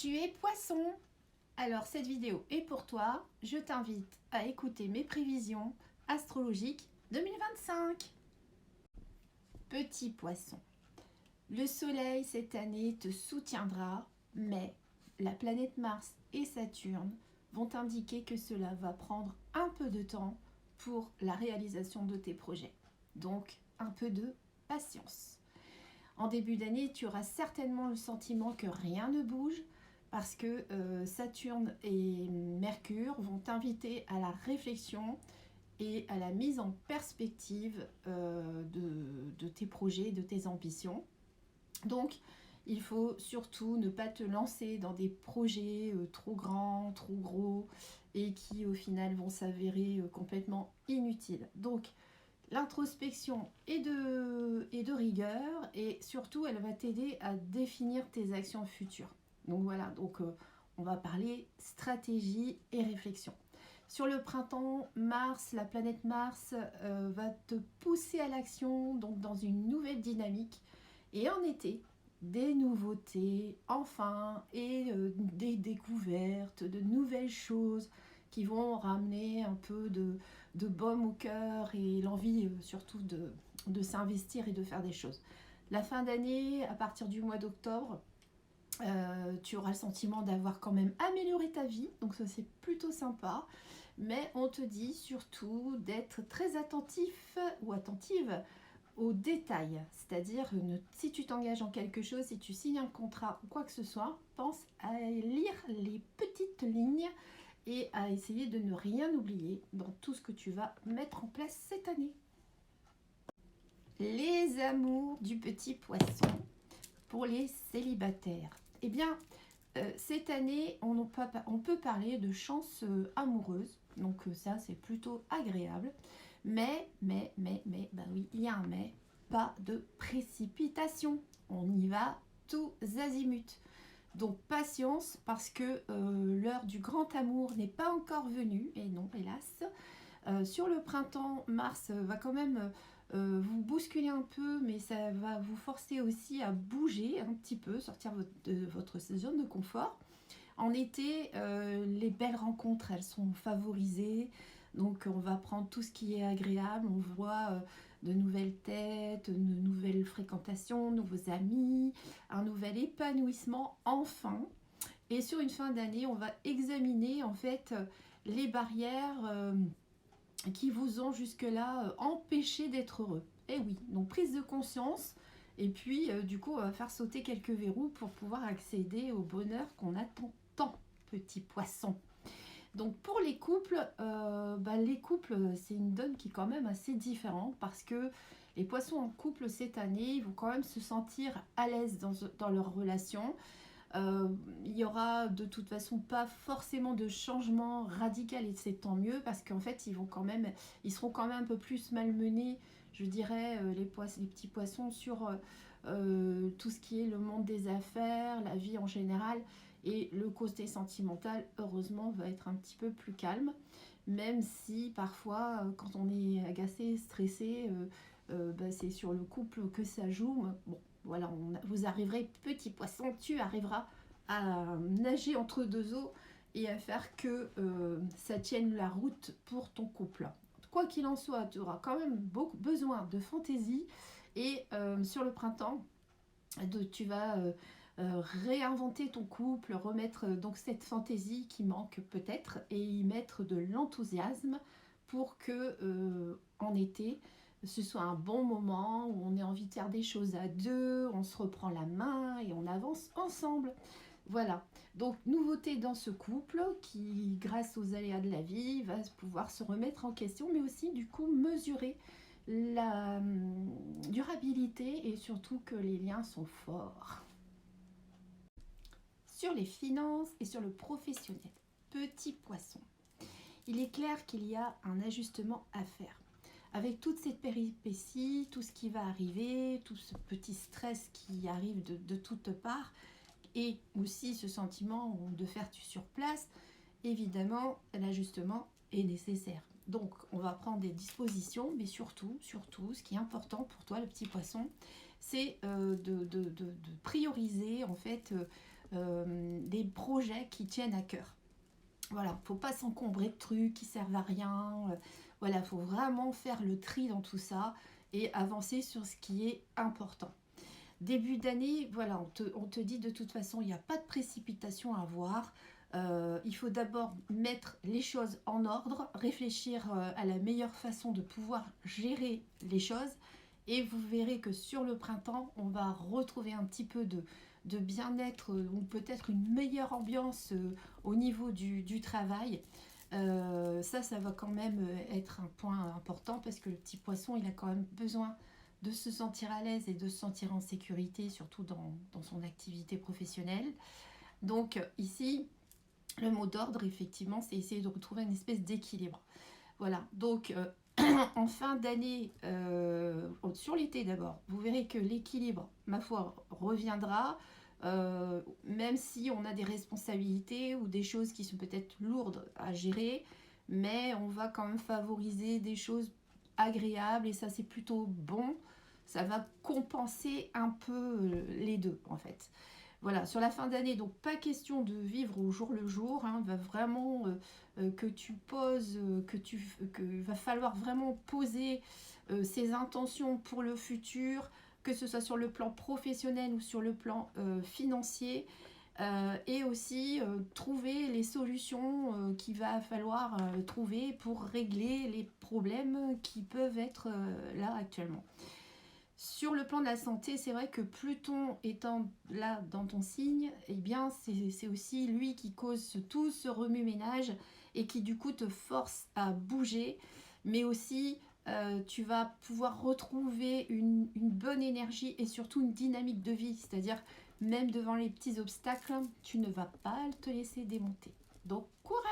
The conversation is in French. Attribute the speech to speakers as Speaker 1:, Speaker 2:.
Speaker 1: Tu es poisson. Alors cette vidéo est pour toi. Je t'invite à écouter mes prévisions astrologiques 2025. Petit poisson, le soleil cette année te soutiendra, mais la planète Mars et Saturne vont indiquer que cela va prendre un peu de temps pour la réalisation de tes projets. Donc un peu de patience. En début d'année, tu auras certainement le sentiment que rien ne bouge parce que Saturne et Mercure vont t'inviter à la réflexion et à la mise en perspective de tes projets, de tes ambitions. Donc, il faut surtout ne pas te lancer dans des projets trop grands, trop gros et qui au final vont s'avérer complètement inutiles. Donc, l'introspection est de rigueur et surtout elle va t'aider à définir tes actions futures. Donc voilà, on va parler stratégie et réflexion. Sur le printemps, Mars, la planète Mars va te pousser à l'action, donc dans une nouvelle dynamique. Et en été, des nouveautés, enfin, et des découvertes, de nouvelles choses qui vont ramener un peu de baume au cœur et l'envie surtout de s'investir et de faire des choses. La fin d'année, à partir du mois d'octobre, tu auras le sentiment d'avoir quand même amélioré ta vie, donc ça c'est plutôt sympa, mais on te dit surtout d'être très attentif ou attentive aux détails, c'est-à-dire si tu t'engages en quelque chose, si tu signes un contrat ou quoi que ce soit, pense à lire les petites lignes et à essayer de ne rien oublier dans tout ce que tu vas mettre en place cette année. Les amours du petit poisson pour les célibataires. Eh bien, cette année, on peut parler de chance amoureuse, donc ça c'est plutôt agréable. Mais, bah oui, il y a un mais, pas de précipitation. On y va tous azimuts. Donc patience parce que l'heure du grand amour n'est pas encore venue, et non, hélas. Sur le printemps, Mars va quand même vous bousculer un peu, mais ça va vous forcer aussi à bouger un petit peu, sortir de votre zone de confort. En été, les belles rencontres, elles sont favorisées. Donc on va prendre tout ce qui est agréable, on voit de nouvelles têtes, de nouvelles fréquentations, de nouveaux amis, un nouvel épanouissement enfin. Et sur une fin d'année, on va examiner en fait les barrières qui vous ont jusque-là empêché d'être heureux. Et oui, donc prise de conscience. Et puis, du coup, on va faire sauter quelques verrous pour pouvoir accéder au bonheur qu'on attend tant, petit poisson. Donc pour les couples, c'est une donne qui est quand même assez différente parce que les poissons en couple cette année vont quand même se sentir à l'aise dans leur relation. Il y aura de toute façon pas forcément de changement radical et c'est tant mieux parce qu'en fait ils seront quand même un peu plus malmenés, je dirais, les petits poissons sur tout ce qui est le monde des affaires, la vie en général. Et le côté sentimental, heureusement, va être un petit peu plus calme, même si parfois, quand on est agacé, stressé, c'est sur le couple que ça joue. Bon, voilà, vous arriverez, petit poisson, tu arriveras à nager entre deux eaux et à faire que ça tienne la route pour ton couple. Quoi qu'il en soit, tu auras quand même beaucoup besoin de fantaisie et sur le printemps, tu vas réinventer ton couple, remettre donc cette fantaisie qui manque peut-être et y mettre de l'enthousiasme pour que en été ce soit un bon moment où on ait envie de faire des choses à deux, on se reprend la main et on avance ensemble. Voilà, donc nouveauté dans ce couple qui, grâce aux aléas de la vie, va pouvoir se remettre en question, mais aussi du coup mesurer la durabilité et surtout que les liens sont forts. Sur les finances et sur le professionnel, petit poisson, il est clair qu'il y a un ajustement à faire. Avec toute cette péripétie, tout ce qui va arriver, tout ce petit stress qui arrive de toutes parts, et aussi ce sentiment de faire du surplace, évidemment, l'ajustement est nécessaire. Donc, on va prendre des dispositions, mais surtout, ce qui est important pour toi, le petit poisson, c'est de prioriser en fait des projets qui tiennent à cœur. Voilà, faut pas s'encombrer de trucs qui servent à rien. Voilà, faut vraiment faire le tri dans tout ça et avancer sur ce qui est important. Début d'année, voilà, on te dit de toute façon, il n'y a pas de précipitation à avoir. Il faut d'abord mettre les choses en ordre, réfléchir à la meilleure façon de pouvoir gérer les choses. Et vous verrez que sur le printemps, on va retrouver un petit peu de bien-être ou peut-être une meilleure ambiance au niveau du travail. Ça va quand même être un point important parce que le petit poisson, il a quand même besoin de se sentir à l'aise et de se sentir en sécurité, surtout dans son activité professionnelle. Donc ici, le mot d'ordre, effectivement, c'est essayer de retrouver une espèce d'équilibre. Voilà, donc en fin d'année, sur l'été d'abord, vous verrez que l'équilibre, ma foi, reviendra, même si on a des responsabilités ou des choses qui sont peut-être lourdes à gérer, mais on va quand même favoriser des choses agréables et ça c'est plutôt bon. Ça va compenser un peu les deux en fait. Voilà, sur la fin d'année, donc pas question de vivre au jour le jour, hein, va vraiment que tu poses, va falloir vraiment poser ses intentions pour le futur, que ce soit sur le plan professionnel ou sur le plan financier, et aussi trouver les solutions qu'il va falloir trouver pour régler les problèmes qui peuvent être là actuellement. Sur le plan de la santé, c'est vrai que Pluton étant là dans ton signe, eh bien c'est aussi lui qui cause tout ce remue-ménage et qui du coup te force à bouger, mais aussi tu vas pouvoir retrouver une bonne énergie et surtout une dynamique de vie, c'est-à-dire même devant les petits obstacles, tu ne vas pas te laisser démonter. Donc courage!